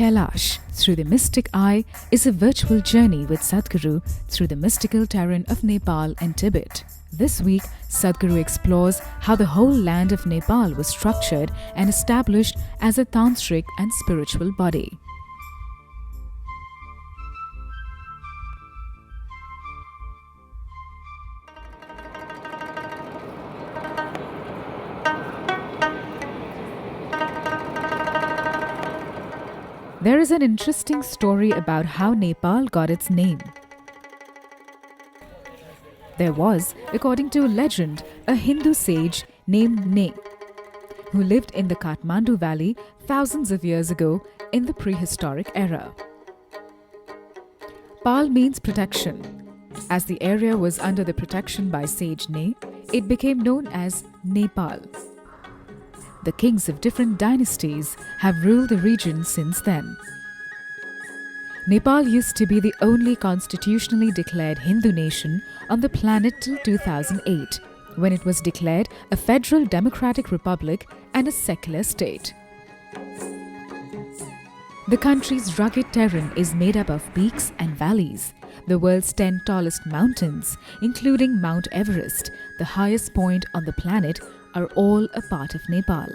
Kailash through the mystic eye is a virtual journey with Sadhguru through the mystical terrain of Nepal and Tibet. This week, Sadhguru explores how the whole land of Nepal was structured and established as a tantric and spiritual body. There is an interesting story about how Nepal got its name. There was, according to legend, a Hindu sage named Ne, who lived in the Kathmandu Valley thousands of years ago in the prehistoric era. Pal means protection. As the area was under the protection by sage Ne, it became known as Nepal. The kings of different dynasties have ruled the region since then. Nepal used to be the only constitutionally declared Hindu nation on the planet till 2008, when it was declared a federal democratic republic and a secular state. The country's rugged terrain is made up of peaks and valleys. The world's 10 tallest mountains, including Mount Everest, the highest point on the planet, are all a part of Nepal.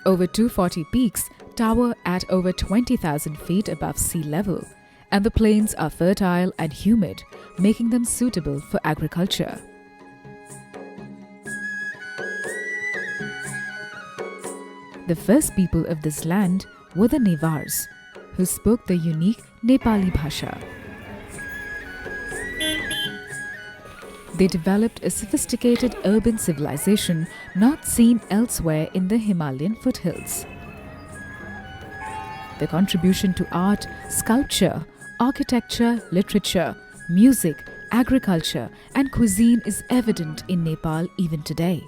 Over 240 peaks tower at over 20,000 feet above sea level, and the plains are fertile and humid, making them suitable for agriculture. The first people of this land were the Newars, who spoke the unique Nepali Bhasha. They developed a sophisticated urban civilization not seen elsewhere in the Himalayan foothills. Their contribution to art, sculpture, architecture, literature, music, agriculture, and cuisine is evident in Nepal even today.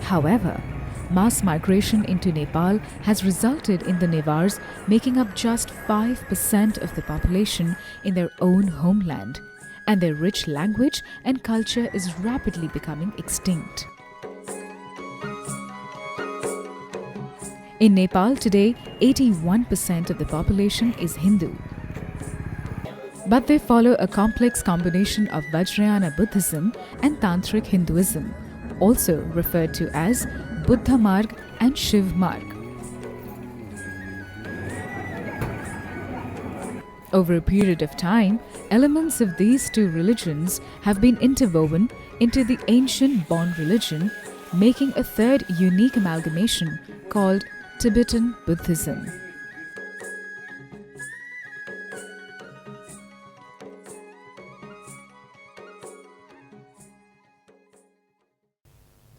However, mass migration into Nepal has resulted in the Newars making up just 5% of the population in their own homeland, and their rich language and culture is rapidly becoming extinct. In Nepal today, 81% of the population is Hindu. But they follow a complex combination of Vajrayana Buddhism and Tantric Hinduism, also referred to as Buddha Marg and Shiv Marg. Over a period of time, elements of these two religions have been interwoven into the ancient Bon religion, making a third unique amalgamation called Tibetan Buddhism.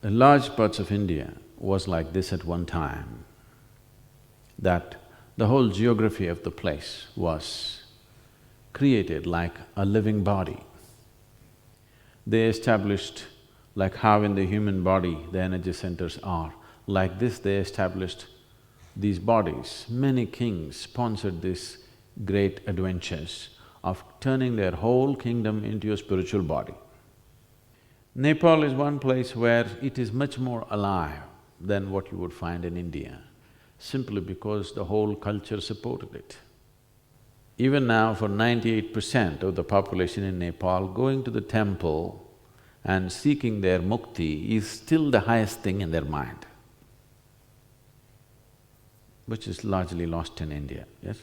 Large parts of India was like this at one time, that the whole geography of the place was created like a living body. They established, like how in the human body the energy centers are, like this they established these bodies. Many kings sponsored these great adventures of turning their whole kingdom into a spiritual body. Nepal is one place where it is much more alive than what you would find in India, simply because the whole culture supported it. Even now, for 98% of the population in Nepal, going to the temple and seeking their mukti is still the highest thing in their mind, which is largely lost in India, yes?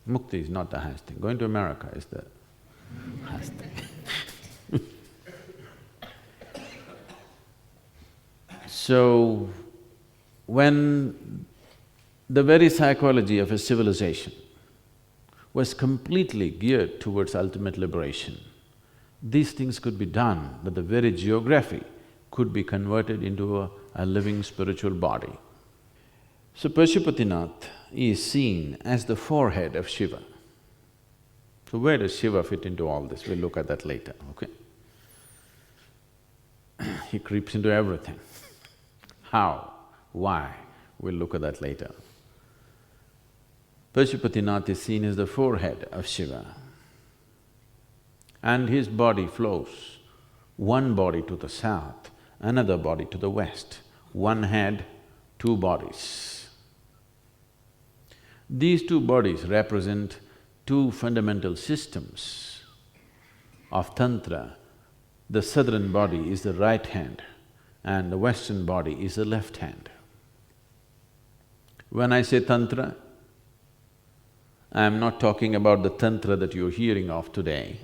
Mukti is not the highest thing, going to America is the highest thing. So, when the very psychology of a civilization was completely geared towards ultimate liberation, these things could be done, but the very geography could be converted into a living spiritual body. So Pashupatinath is seen as the forehead of Shiva. So where does Shiva fit into all this? We'll look at that later, okay? He creeps into everything. How? Why? We'll look at that later. Pashupatinath is seen as the forehead of Shiva, and his body flows, one body to the south another body to the west. One head, two bodies. These two bodies represent two fundamental systems of tantra. The southern body is the right hand and the western body is the left hand. When I say tantra, I am not talking about the tantra that you're hearing of today.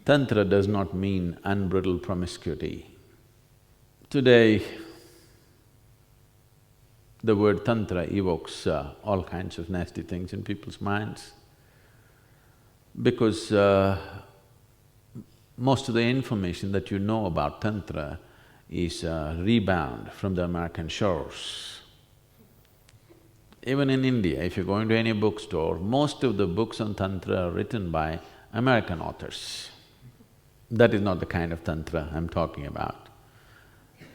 Tantra does not mean unbridled promiscuity. Today, the word tantra evokes all kinds of nasty things in people's minds because most of the information that you know about tantra is rebound from the American shores. Even in India, if you go into any bookstore, most of the books on tantra are written by American authors. That is not the kind of tantra I'm talking about.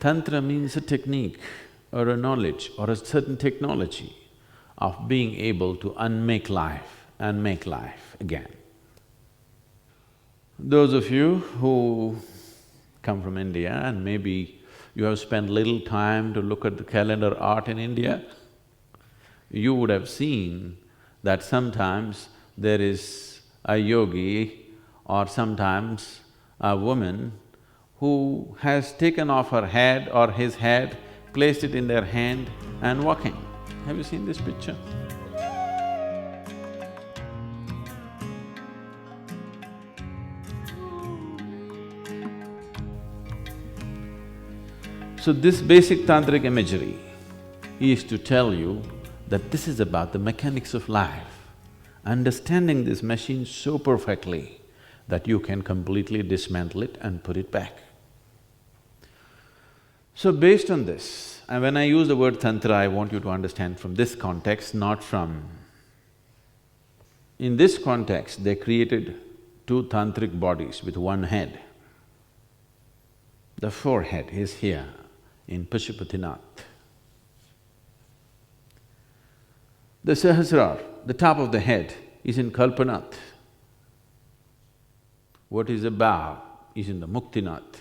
Tantra means a technique or a knowledge or a certain technology of being able to unmake life and make life again. Those of you who come from India and maybe you have spent little time to look at the calendar art in India, you would have seen that sometimes there is a yogi or sometimes a woman who has taken off her head or his head, placed it in their hand and walking. Have you seen this picture? So this basic tantric imagery is to tell you that this is about the mechanics of life, understanding this machine so perfectly that you can completely dismantle it and put it back. So based on this, and when I use the word tantra, I want you to understand from this context, not from… In this context, they created two tantric bodies with one head. The forehead is here in Pashupatinath. The Sahasrar, the top of the head, is in Kalpanath. What is above is in the Muktinath.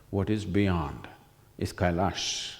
What is beyond is Kailash.